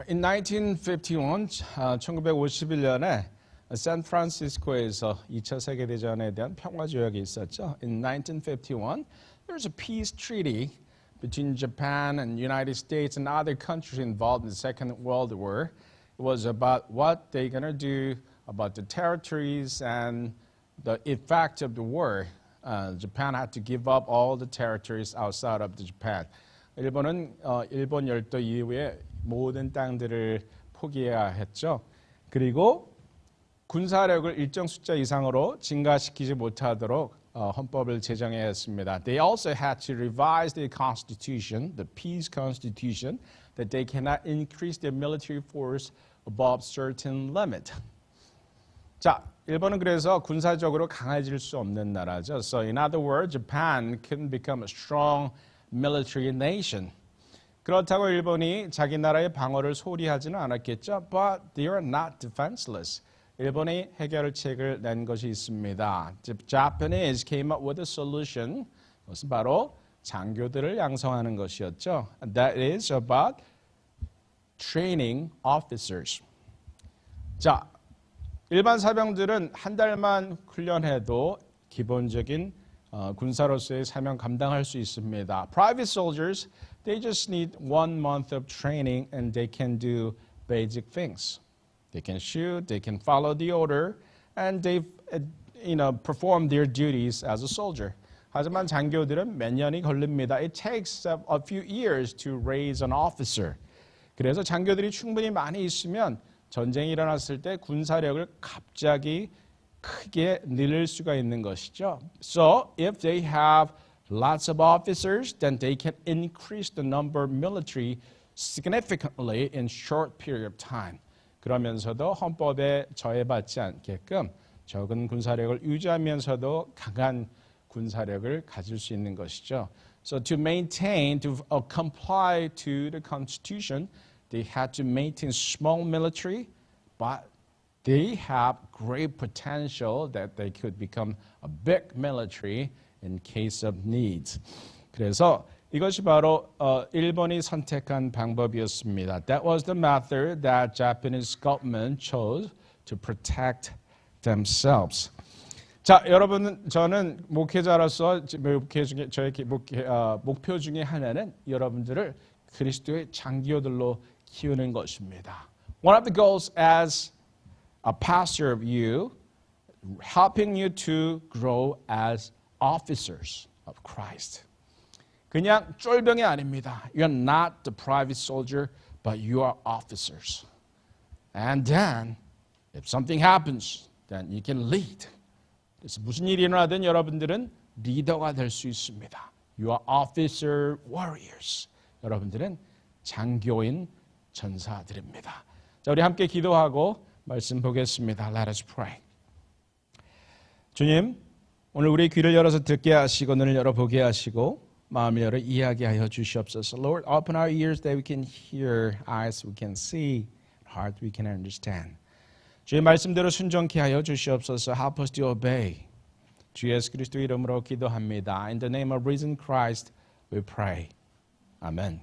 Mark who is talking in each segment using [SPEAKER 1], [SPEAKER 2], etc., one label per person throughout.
[SPEAKER 1] In 1951, 1951년에 샌프란시스코에서 2차 세계대전에 대한 평화조약이 있었죠. In 1951, there was a peace treaty between Japan and United States and other countries involved in the Second World War. It was about what they're going to do about the territories and the effect of the war. Japan had to give up all the territories outside of Japan. 일본은 일본 열도 이후에 모든 땅들을 포기해야 했죠. 그리고 군사력을 일정 숫자 이상으로 증가시키지 못하도록 헌법을 제정해야 했습니다. They also had to revise their constitution, the peace constitution, that they cannot increase their military force above certain limit. 자, 일본은 그래서 군사적으로 강해질 수 없는 나라죠. So in other words, Japan couldn't become a strong military nation. 그렇다고 일본이 자기 나라의 방어를 소홀히 하지는 않았겠죠. But they are not defenseless. 일본이 해결책을 낸 것이 있습니다. The Japanese came up with a solution. 그것은 바로 장교들을 양성하는 것이었죠. That is about training officers. 자, 일반 사병들은 한 달만 훈련해도 기본적인 군사로서의 사명 감당할 수 있습니다. Private soldiers, they just need 1 month of training and they can do basic things. They can shoot, they can follow the order, and they, perform their duties as a soldier. 하지만 장교들은 몇 년이 걸립니다. It takes a few years to raise an officer. 그래서 장교들이 충분히 많이 있으면 전쟁이 일어났을 때 군사력을 갑자기 크게 늘릴 수가 있는 것이죠. So if they have lots of officers, then they can increase the number of military significantly in short period of time. 그러면서도 헌법에 저해받지 않게끔 적은 군사력을 유지하면서도 강한 군사력을 가질 수 있는 것이죠. So to maintain, to comply to the Constitution, they had to maintain small military, but they have great potential that they could become a big military in case of needs. 그래서 이것이 바로 일본이 선택한 방법이었습니다. That was the method that Japanese government chose to protect themselves. 자, 여러분, 저는 목회자로서 저의 목표 중에 하나는 여러분들을 그리스도의 장교들로 키우는 것입니다. One of the goals as a pastor of you, helping you to grow as officers of Christ. 그냥 쫄병이 아닙니다. You're not the private soldier, but you are officers. And then, if something happens, then you can lead. 그래서 무슨 일이 일어나든 여러분들은 리더가 될 수 있습니다. You are officer warriors. 여러분들은 장교인 전사들입니다. 자, 우리 함께 기도하고 말씀 보겠습니다. Let us pray. 주님, 오늘 우리 귀를 열어서 듣게 하시고 눈을 열어보게 하시고 마음을 열어 이야기하여 주시옵소서. Lord, open our ears that we can hear, eyes we can see, heart we can understand. 주의 말씀대로 순종케 하여 주시옵소서. Help us to obey. 주 예수 그리스도 이름으로 기도합니다. In the name of risen Christ we pray. 아멘.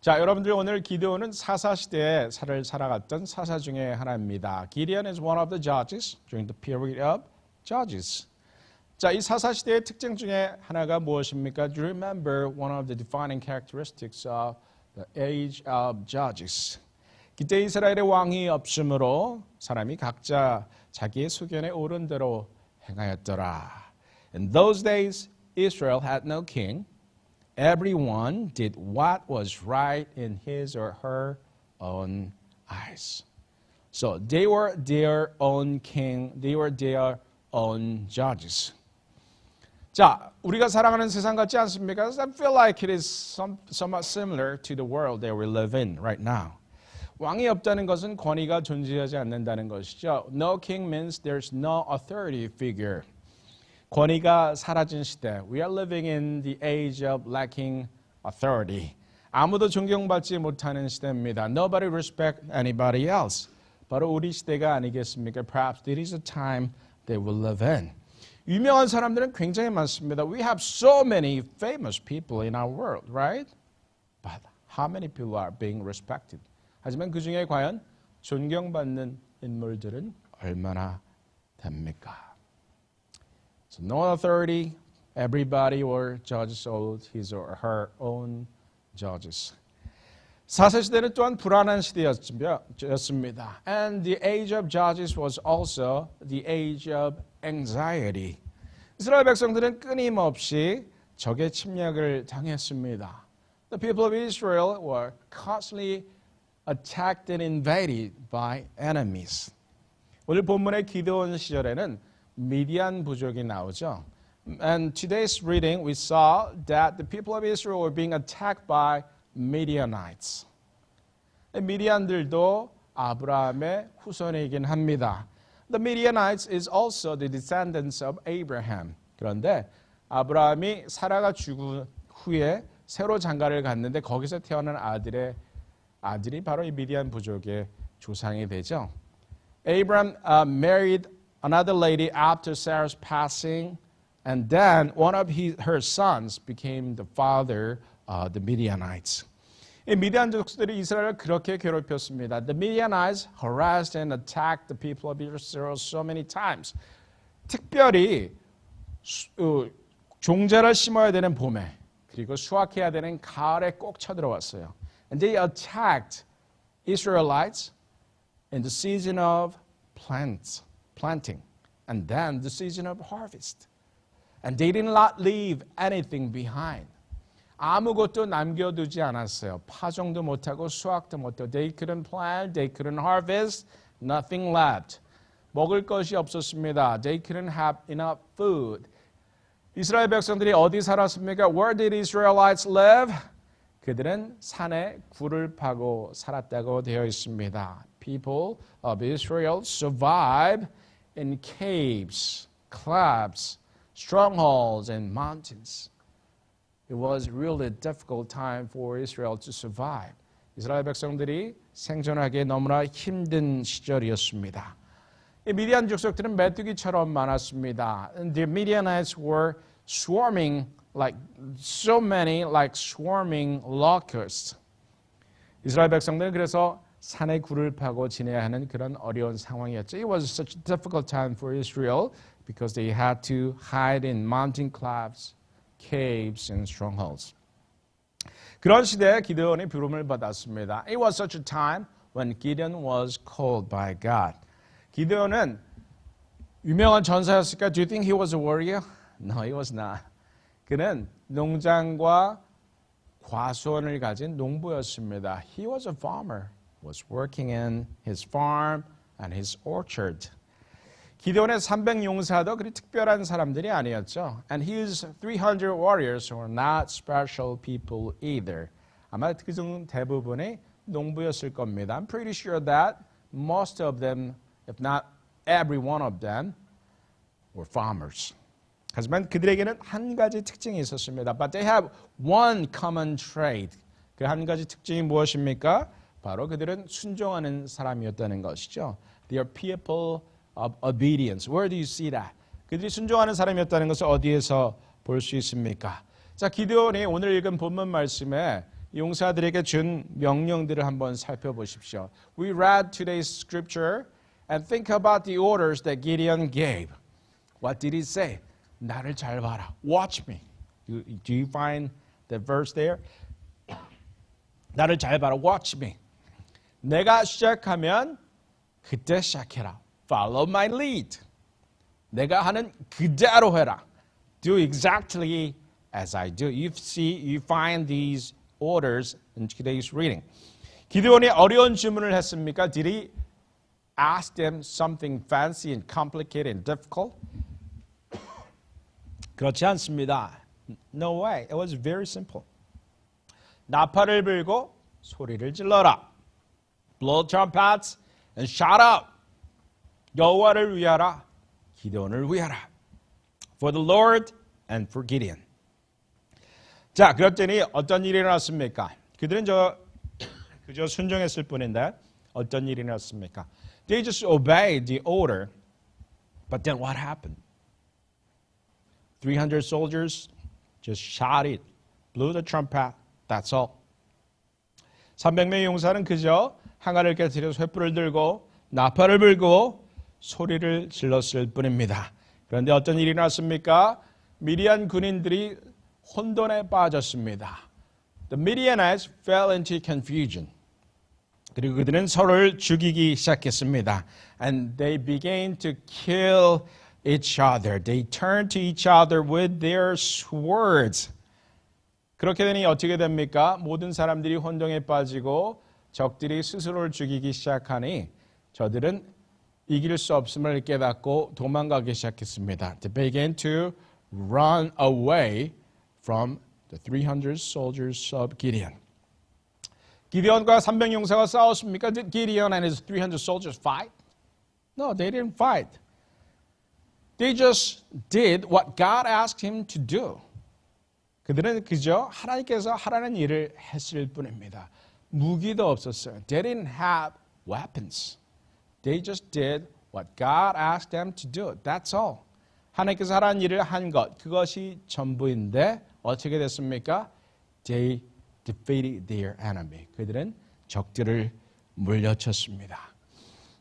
[SPEAKER 1] 자, 여러분들 오늘 기드온은 사사시대에 살아갔던 사사 중에 하나입니다. Gideon is one of the judges during the period of judges. 자, 이 사사시대의 특징 중에 하나가 무엇입니까? Do you remember one of the defining characteristics of the age of judges? 그때 이스라엘의 왕이 없으므로 사람이 각자 자기의 소견에 옳은 대로 행하였더라. In those days, Israel had no king. Everyone did what was right in his or her own eyes. So they were their own king. They were their own judges. 자, 우리가 살아가는 세상 같지 않습니까? I feel like it is somewhat similar to the world that we live in right now. 왕이 없다는 것은 권위가 존재하지 않는다는 것이죠. No king means there's no authority figure. 권위가 사라진 시대. We are living in the age of lacking authority. 아무도 존경받지 못하는 시대입니다. Nobody respect anybody else. 바로 우리 시대가 아니겠습니까? Perhaps this is a time that we live in. 유명한 사람들은 굉장히 많습니다. We have so many famous people in our world, right? But how many people are being respected. 하지만 그 중에 과연 존경받는 인물들은 얼마나 됩니까? So no authority, everybody or judges owed his or her own judges. 사사시대는 또한 불안한 시대였습니다. And the age of judges was also the age of anxiety. 이스라엘 백성들은 끊임없이 적의 침략을 당했습니다. The people of Israel were constantly attacked and invaded by enemies. 오늘 본문의 기드온 시절에는 미디안 부족이 나오죠. And today's reading we saw that the people of Israel were being attacked by Midianites. 미디안들도 아브라함의 후손이긴 합니다. The Midianites is also the descendants of Abraham. 그런데 아브라함이 사라가 죽은 후에 새로 장가를 갔는데 거기서 태어난 아들이 바로 이 미디안 부족의 조상이 되죠. Abraham married another lady after Sarah's passing, and then one of her sons became the father of the Midianites. 이 미디안 족속들이 이스라엘을 그렇게 괴롭혔습니다. The Midianites harassed and attacked the people of Israel so many times. 특별히 종자를 심어야 되는 봄에 그리고 수확해야 되는 가을에 꼭 쳐들어왔어요. And they attacked Israelites in the season of planting, and then the season of harvest. And they did not leave anything behind. 아무것도 남겨두지 않았어요. 파종도 못하고 수확도 못하고. They couldn't plant, they couldn't harvest, nothing left. 먹을 것이 없었습니다. They couldn't have enough food. 이스라엘 백성들이 어디 살았습니까? Where did Israelites live? 그들은 산에 굴을 파고 살았다고 되어 있습니다. People of Israel survived in caves, cliffs, strongholds, and mountains. It was really a difficult time for Israel to survive. 이스라엘 백성들이 생존하기에 너무나 힘든 시절이었습니다. 이 미디안 족속들은 메뚜기처럼 많았습니다. And the Midianites were swarming like so many, like swarming locusts. 이스라엘 백성들은 그래서 산에 굴을 파고 지내야 하는 그런 어려운 상황이었죠. It was such a difficult time for Israel because they had to hide in mountain cliffs, caves, and strongholds. 그런 시대에 기드온이 부름을 받았습니다. It was such a time when Gideon was called by God. 기드온은 유명한 전사였을까? Do you think he was a warrior? No, he was not. 그는 농장과 과수원을 가진 농부였습니다. He was a farmer, was working in his farm and his orchard. 기드온의 300용사도 그리 특별한 사람들이 아니었죠. And his 300 warriors were not special people either. 아마 그중 대부분이 농부였을 겁니다. I'm pretty sure that most of them, if not every one of them, were farmers. 하지만 그들에게는 한 가지 특징이 있었습니다. But they have one common trait. 그 한 가지 특징이 무엇입니까? 바로 그들은 순종하는 사람이었다는 것이죠. They are people of obedience. Where do you see that? 그들이 순종하는 사람이었다는 것을 어디에서 볼 수 있습니까? 자, 기드온이 오늘 읽은 본문 말씀에 용사들에게 준 명령들을 한번 살펴보십시오. We read today's scripture and think about the orders that Gideon gave. What did he say? 나를 잘 봐라. Watch me. Do you find the verse there? 나를 잘 봐라. Watch me. 내가 시작하면 그때 시작해라. Follow my lead. 내가 하는 그대로 해라. Do exactly as I do. You find these orders in today's reading. 기드온이 어려운 질문을 했습니까? Did he ask them something fancy and complicated and difficult? 그렇지 않습니다. No way. It was very simple. 나팔을 불고 소리를 질러라. Blow trumpets and shout out. 여호와를 위하라. 기드온을 위하라. For the Lord and for Gideon. 자, 그랬더니 어떤 일이 일어났습니까? 그들은 그저 순종했을 뿐인데 어떤 일이 일어났습니까? They just obeyed the order. But then what happened? 300 soldiers just shouted, blew the trumpet, that's all. 300명의 용사는 그저 항아리를 깨뜨려서 횃불을 들고 나팔을 불고 소리를 질렀을 뿐입니다. 그런데 어떤 일이 났습니까? 미디안 군인들이 혼돈에 빠졌습니다. The Midianites fell into confusion. 그리고 그들은 서로를 죽이기 시작했습니다. And they began to kill each other. They turned to each other with their swords. 그렇게 되니 어떻게 됩니까? 모든 사람들이 혼동에 빠지고 적들이 스스로를 죽이기 시작하니 저들은 이길 수 없음을 깨닫고 도망가기 시작했습니다. They began to run away from the 300 soldiers of Gideon. 기디온과 300용사가 싸웠습니까? Did Gideon and his 300 soldiers fight? No, they didn't fight. They just did what God asked him to do. 그들은 그저 하나님께서 하라는 일을 했을 뿐입니다. 무기도 없었어요. They didn't have weapons. They just did what God asked them to do. That's all. 하나님께서 하라는 일을 한 것, 그것이 전부인데 어떻게 됐습니까? They defeated their enemy. 그들은 적들을 물려쳤습니다.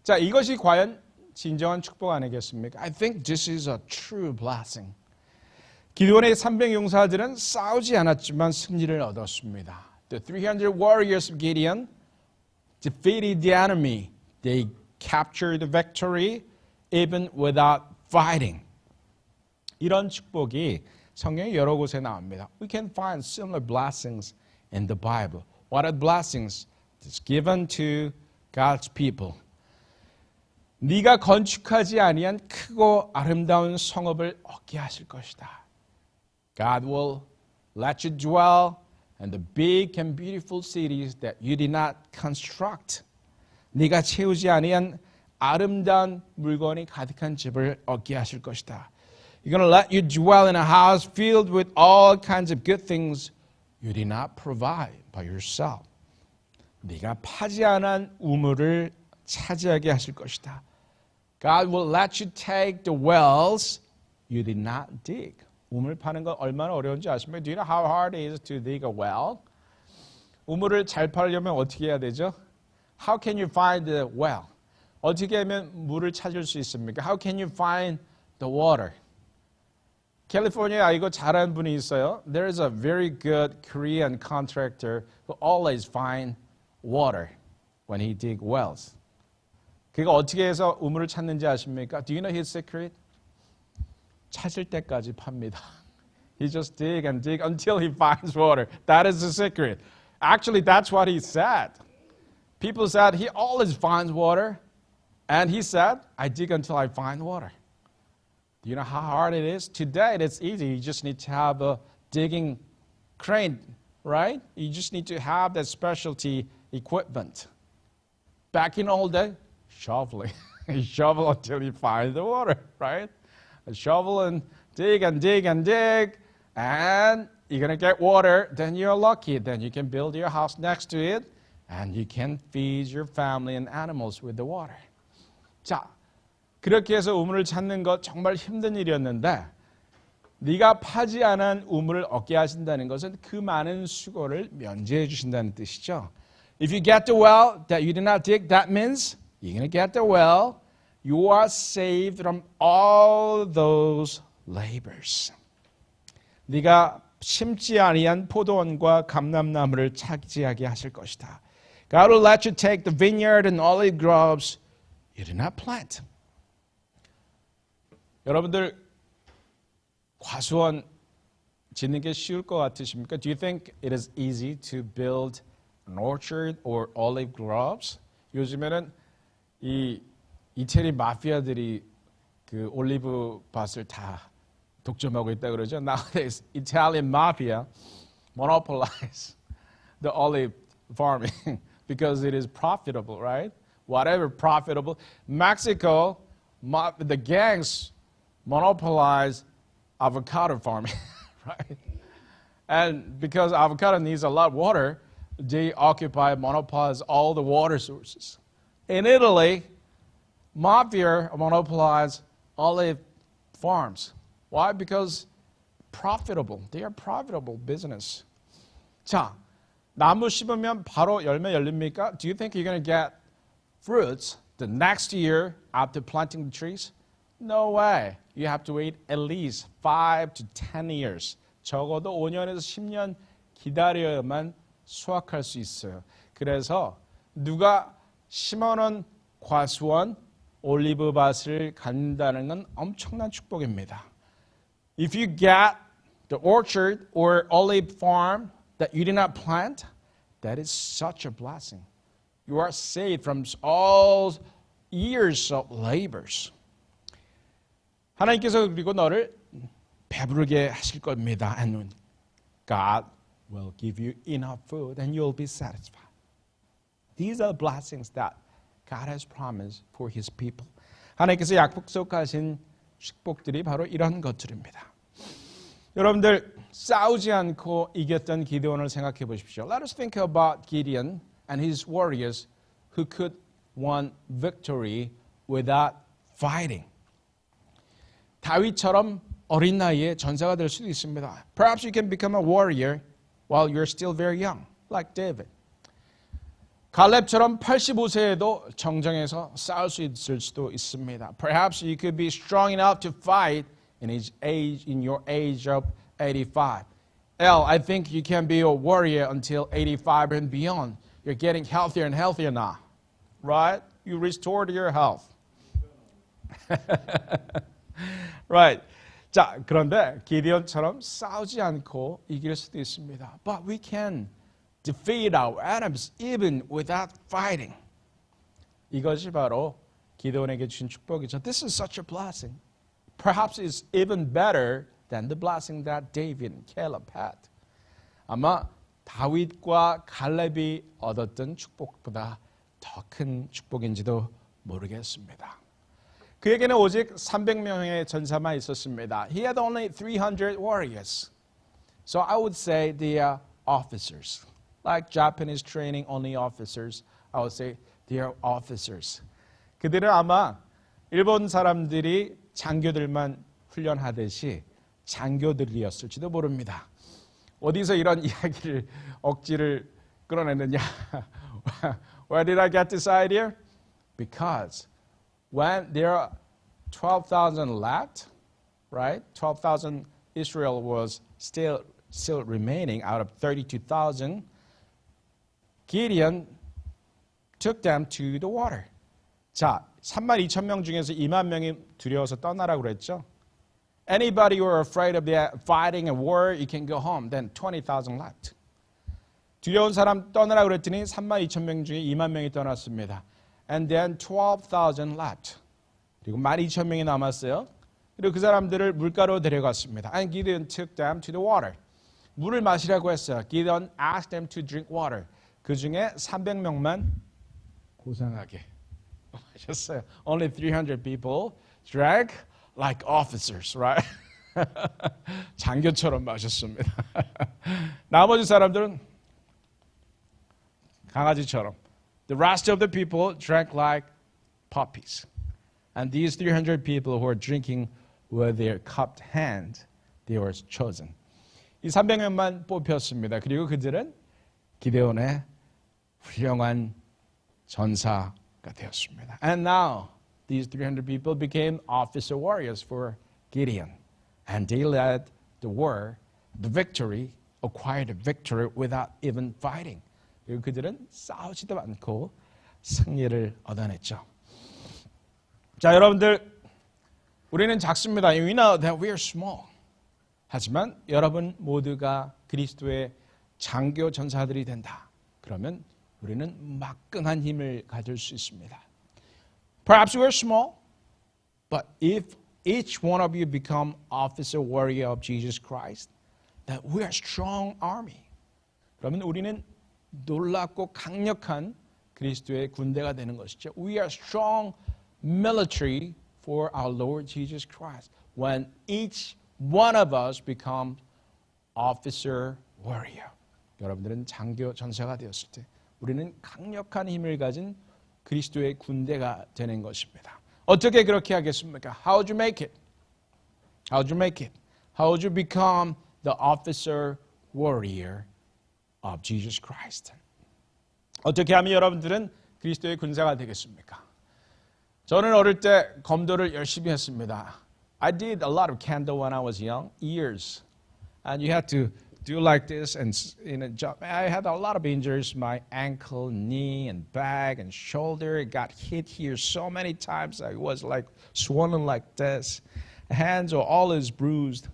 [SPEAKER 1] 자, 이것이 과연 진정한 축복 아니겠습니까? I think this is a true blessing. 기드온의 300용사들은 싸우지 않았지만 승리를 얻었습니다. The 300 warriors of Gideon defeated the enemy. They captured the victory even without fighting. 이런 축복이 성경의 여러 곳에 나옵니다. We can find similar blessings in the Bible. What are blessings that's given to God's people? 네가 건축하지 아니한 크고 아름다운 성읍을 얻게 하실 것이다. God will let you dwell in the big and beautiful cities that you did not construct. 네가 채우지 아니한 아름다운 물건이 가득한 집을 얻게 하실 것이다. You're going to let you dwell in a house filled with all kinds of good things you did not provide by yourself. 네가 파지 않은 우물을 차지하게 하실 것이다. God will let you take the wells you did not dig. 우물 파는 건 얼마나 어려운지 아십니까? Do you know how hard it is to dig a well? 우물을 잘 파려면 어떻게 해야 되죠? How can you find the well? 어떻게 하면 물을 찾을 수 있습니까? How can you find the water? 캘리포니아에 이거 잘하는 분이 있어요. There is a very good Korean contractor who always find water when he dig wells. 그가 어떻게 해서 우물을 찾는지 아십니까? Do you know his secret? 찾을 때까지 팝니다. He just dig and dig until he finds water. That is the secret. Actually, that's what he said. People said he always finds water. And he said, I dig until I find water. Do you know how hard it is? Today, it's easy. You just need to have a digging crane, right? You just need to have that specialty equipment. Back in old day, shoveling. You shovel until you find the water, right? A shovel and dig and dig and dig, and you're going to get water, then you're lucky. Then you can build your house next to it, and you can feed your family and animals with the water. 자, 그렇게 해서 우물을 찾는 것 정말 힘든 일이었는데 네가 파지 않은 우물을 얻게 하신다는 것은 그 많은 수고를 면제해 주신다는 뜻이죠. If you get the well that you did not dig, that means you're going to get the well. You are saved from all those labors. 네가 심지 아니한 포도원과 감람나무를 차지하게 하실 것이다. God will let you take the vineyard and olive groves you did not plant. 여러분들 과수원 짓는 게 쉬울 것 같으십니까? Do you think it is easy to build an orchard or olive groves? 요즘에는 이 이태리 마피아들이 그 올리브 밭을 다 독점하고 있다 그러죠. Nowadays, Italian mafia monopolize the olive farming because it is profitable, right? Whatever profitable. Mexico, the gangs monopolize avocado farming, right? And because avocado needs a lot of water, they monopolize all the water sources. In Italy, mafia monopolize olive farms. Why? Because profitable. They are profitable business. 자, 나무 심으면 바로 열매 열립니까? Do you think you're going to get fruits the next year after planting the trees? No way. You have to wait at least 5 to 10 years. 적어도 5년에서 10년 기다려야만 수확할 수 있어요. 그래서 누가 심어놓은 과수원, 올리브밭을 갖는다는 건 엄청난 축복입니다. If you get the orchard or olive farm that you did not plant, that is such a blessing. You are saved from all years of labors. 하나님께서 그리고 너를 배부르게 하실 겁니다. And God will give you enough food and you'll be satisfied. These are blessings that God has promised for His people. 하나님께서 약속하신 축복들이 바로 이런 것들입니다. 여러분들 싸우지 않고 이겼던 기드온을 생각해 보십시오. Let us think about Gideon and his warriors who could won victory without fighting. 다윗처럼 어린 나이에 전사가 될 수도 있습니다. Perhaps you can become a warrior while you're still very young, like David. 갈렙처럼 85세에도 정정해서 싸울 수 있을 수도 있습니다. Perhaps you could be strong enough to fight in your age of 85. I think you can be a warrior until 85 and beyond. You're getting healthier and healthier now, right? You restored your health. Right. 자, 그런데 기디온처럼 싸우지 않고 이길 수도 있습니다. But we can defeat our enemies even without fighting. 이것이 바로 기드온에게 주신 축복이죠. This is such a blessing. Perhaps it's even better than the blessing that David and Caleb had. 아마 다윗과 갈렙이 얻었던 축복보다 더 큰 축복인지도 모르겠습니다. 그에게는 오직 300명의 전사만 있었습니다. He had only 300 warriors. So I would say they are officers. Like Japanese training only officers, I would say they are officers. 그들은 아마 일본 사람들이 장교들만 훈련하듯이 장교들이었을지도 모릅니다. 어디서 이런 이야기를 억지를 끌어내느냐? Where did I get this idea? Because when there are 12,000 left, right? 12,000 Israel was still remaining out of 32,000. Gideon took them to the water. 자, 32,000명 중에서 2만 명이 두려워서 떠나라고 그랬죠. Anybody who are afraid of fighting a war, you can go home. Then 20,000 left. 두려운 사람 떠나라고 그랬더니 32,000명 중에 2만 명이 떠났습니다. And then 12,000 left. 그리고 12,000명이 남았어요. 그리고 그 사람들을 물가로 데려갔습니다. And Gideon took them to the water. 물을 마시라고 했어요. Gideon asked them to drink water. 그 중에 300명만 고상하게 마셨어요. Only 300 people drank like officers, right? 장교처럼 마셨습니다. 나머지 사람들은 강아지처럼. The rest of the people drank like puppies. And these 300 people who are drinking with their cupped hand, they were chosen. 이 300명만 뽑혔습니다. 그리고 그들은 기데온의 훌륭한 전사가 되었습니다. And now these 300 people became officer warriors for Gideon. And they led the war, the victory, acquired the victory without even fighting. 그리고 그들은 싸우지도 않고 승리를 얻어냈죠. 자, 여러분들, 우리는 작습니다. We know that we are small. 하지만 여러분 모두가 그리스도의 장교 전사들이 된다. 그러면 우리는 막강한 힘을 가질 수 있습니다. Perhaps we are small, but if each one of you become officer warrior of Jesus Christ, that we are strong army. 그러면 우리는 놀랍고 강력한 그리스도의 군대가 되는 것이죠. We are strong military for our Lord Jesus Christ. When each one of us becomes officer warrior. 여러분들은 장교 전사가 되었을 때 우리는 강력한 힘을 가진 그리스도의 군대가 되는 것입니다. 어떻게 그렇게 하겠습니까? How would you make it? How would you make it? How would you become the officer warrior of Jesus Christ. 어떻게 하면 여러분들은 그리스도의 군사가 되겠습니까? 저는 어릴 때 검도를 열심히 했습니다. I did a lot of kendo when I was young, years. And you had to do like this and jump. I had a lot of injuries, my ankle, knee, and back, and shoulder. It got hit here so many times. I was like swollen like this. Hands were always bruised.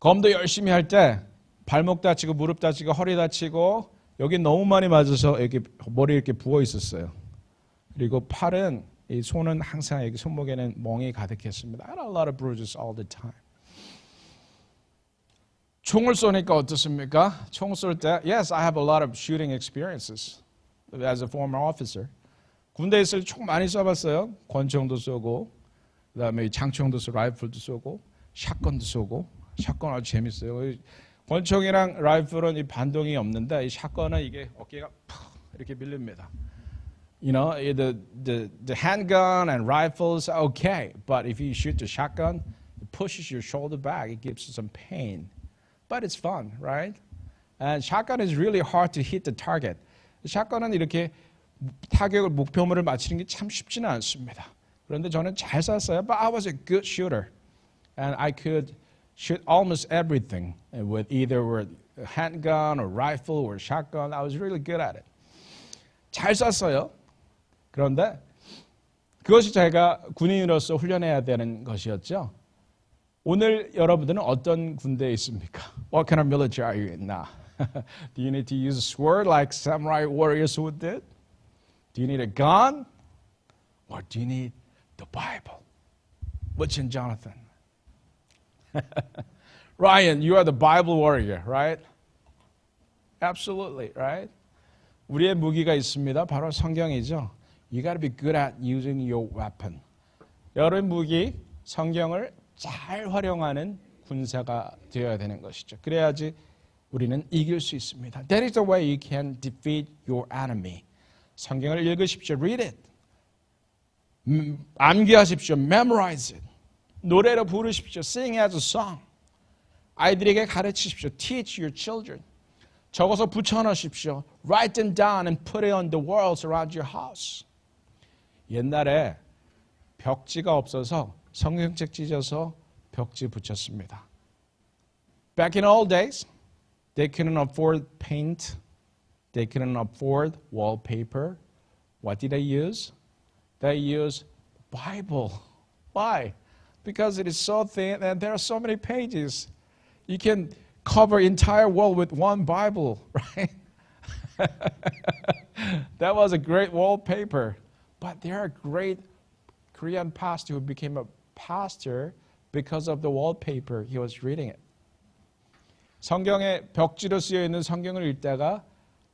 [SPEAKER 1] 검도 열심히 할 때 발목 다치고 무릎 다치고 허리 다치고 여기 너무 많이 맞아서 여기 머리 이렇게 부어 있었어요. 그리고 팔은 이 손은 항상 여기 손목에는 멍이 가득했습니다. I had a lot of bruises all the time. 총을 쏘니까 어떻습니까? 총 쏠 때, yes, I have a lot of shooting experiences as a former officer. 군대에 있을 때 총 많이 쏴봤어요. 권총도 쏘고, 그다음에 장총도 쏘고, 라이플도 쏘고, 샷건도 쏘고. 샷건 아주 재밌어요. 권총이랑 라이플은 이 반동이 없는데 이 샷건은 이게 어깨가 팍 이렇게 밀립니다. You know, the handgun and rifles are okay, but if you shoot the shotgun, it pushes your shoulder back. It gives you some pain. But it's fun, right? And shotgun is really hard to hit the target. 샷건은 이렇게 타격을 목표물을 맞추는 게 참 쉽지는 않습니다. 그런데 저는 잘 쐈어요. But I was a good shooter, and I could shoot almost everything with either a handgun or rifle or shotgun. I was really good at it. 잘 쐈어요. 그런데 그것이 제가 군인으로서 훈련해야 되는 것이었죠. 오늘 여러분들은 어떤 군대에 있습니까? What kind of military are you in now? Do you need to use a sword like samurai warriors would did? Do you need a gun? Or do you need the Bible? Which in Jonathan? Ryan, you are the Bible warrior, right? Absolutely, right? 우리의 무기가 있습니다. 바로 성경이죠. You got to be good at using your weapon. 여러분 무기, 성경을 잘 활용하는 군사가 되어야 되는 것이죠. 그래야지 우리는 이길 수 있습니다. That is the way you can defeat your enemy. 성경을 읽으십시오. Read it. 암기하십시오. Memorize it. 노래로 부르십시오. Sing as a song. 아이들에게 가르치십시오. Teach your children. 적어서 붙여넣으십시오. Write them down and put it on the walls around your house. 옛날에 벽지가 없어서 성경책 찢어서 벽지 붙였습니다. Back in old days, they couldn't afford paint. They couldn't afford wallpaper. What did they use? They used Bible. Why? Because it is so thin and there are so many pages. You can cover entire wall with one Bible, right? That was a great wallpaper. But there are great Korean pastor who became a pastor because of the wallpaper. He was reading it. 성경에 벽지로 쓰여 있는 성경을 읽다가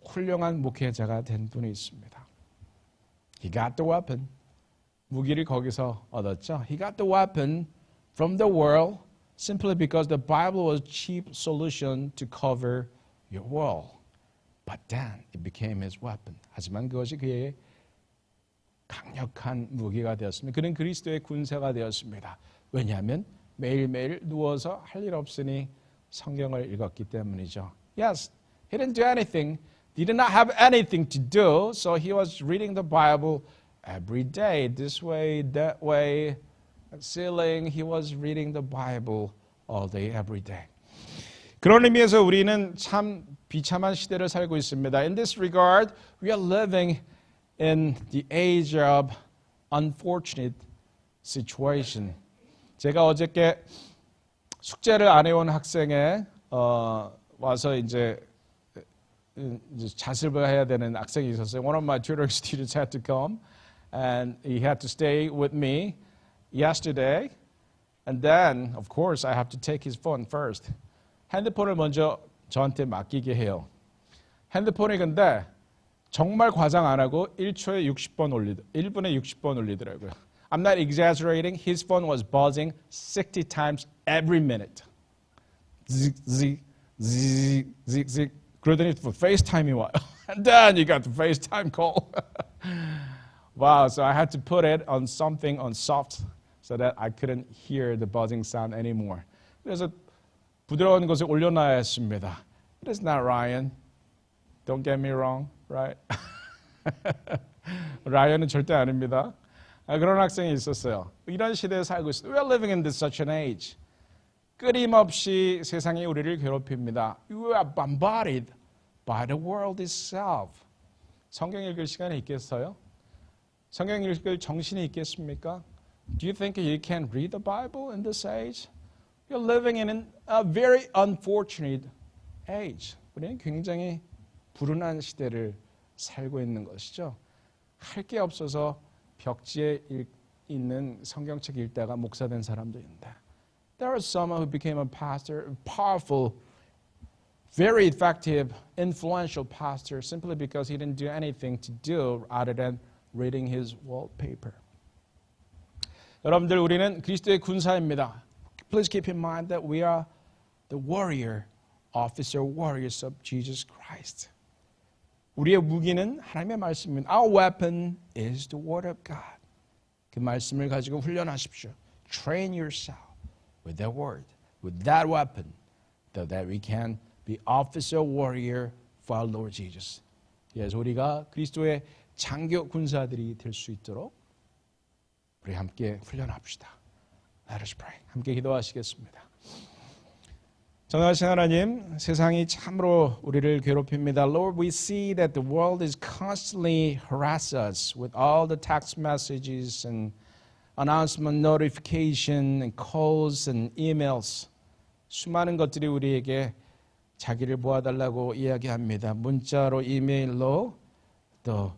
[SPEAKER 1] 훌륭한 목회자가 된 분이 있습니다. He got the weapon. 무기를 거기서 얻었죠. He got the weapon from the world simply because the Bible was a cheap solution to cover your wall. But then it became his weapon. 하지만 그것이 그의 강력한 무기가 되었습니다. 그는 그리스도의 군사가 되었습니다. 왜냐하면 매일매일 누워서 할 일 없으니 성경을 읽었기 때문이죠. Yes, he didn't do anything. He did not have anything to do, so he was reading the Bible every day, this way, that way, ceiling. He was reading the Bible all day, every day. 그런 의미에서 우리는 참 비참한 시대를 살고 있습니다. In this regard, we are living in the age of unfortunate situation. 제가 어저께 숙제를 안 해온 학생에 와서 이제 자습을 해야 되는 학생이 있었어요. One of my tutoring students had to come and he had to stay with me yesterday. And then, of course, I have to take his phone first. 핸드폰을 먼저 저한테 맡기게 해요. 핸드폰이 근데 정말 과장 안 하고 1초에 60번 1분에 60번 올리더라고요. I'm not exaggerating. His phone was buzzing 60 times every minute. Zik, zik, zik, zik, zik. 그러더니 for FaceTime이 와요. And then you got the FaceTime call. Wow, so I had to put it on something on soft so that I couldn't hear the buzzing sound anymore. 그래서 부드러운 것을 올려놔야 했습니다. It is not Ryan. Don't get me wrong, right? 라이언은 절대 아닙니다. 그런 학생이 있었어요. 이런 시대에 살고 있어요. We are living in such an age. 끊임없이 세상이 우리를 괴롭힙니다. You are bombarded by the world itself. 성경 읽을 시간이 있겠어요? 성경 읽을 정신이 있겠습니까? Do you think you can read the Bible in this age? You're living in a very unfortunate age. 우리는 굉장히 불운한 시대를 살고 있는 것이죠. 할 게 없어서 벽지에 있는 성경책 읽다가 목사 된 사람도 있는데. There was someone who became a pastor, a powerful, very effective, influential pastor simply because he didn't do anything to do other than reading his wallpaper. 여러분들 우리는 그리스도의 군사입니다. Please keep in mind that we are the warrior, officer warriors of Jesus Christ. 우리의 무기는 하나님의 말씀입니다. Our weapon is the word of God. 그 말씀을 가지고 훈련하십시오. Train yourself with that word, with that weapon, so that we can be officer warrior for our Lord Jesus. 그래서 우리가 그리스도의 장교 군사들이 될 수 있도록 우리 함께 훈련합시다. Let us pray. 함께 기도하시겠습니다. 전능하신 하나님, 세상이 참으로 우리를 괴롭힙니다. Lord, we see that the world is constantly harassing us with all the text messages and announcement notification and calls and emails. 수많은 것들이 우리에게 자기를 모아달라고 이야기합니다. 문자로, 이메일로, 또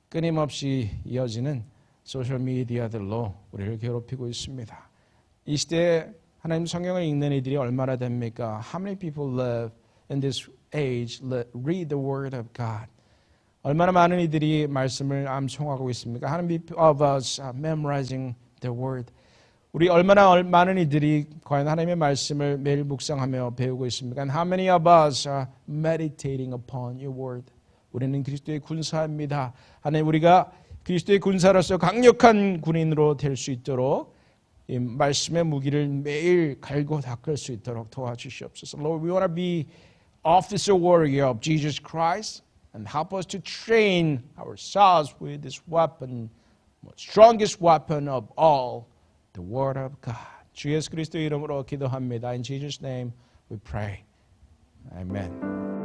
[SPEAKER 1] 끊임없이 이어지는 소셜미디어들로 우리를 괴롭히고 있습니다. 이 시대에 하나님 성경을 읽는 이들이 얼마나 됩니까? How many people live in this age read the word of God? 얼마나 많은 이들이 말씀을 암송하고 있습니까? How many of us are memorizing the word? 우리 얼마나 많은 이들이 과연 하나님의 말씀을 매일 묵상하며 배우고 있습니까? And how many of us are meditating upon your word? 우리는 그리스도의 군사입니다. 하나님 우리가 그리스도의 군사로서 강력한 군인으로 될 수 있도록 이 말씀의 무기를 매일 갈고 닦을 수 있도록 도와주시옵소서. Lord, we want to be officer warrior of Jesus Christ and help us to train ourselves with this weapon, the strongest weapon of all, the Word of God. 주 예수 그리스도 이름으로 기도합니다. In Jesus' name we pray. Amen.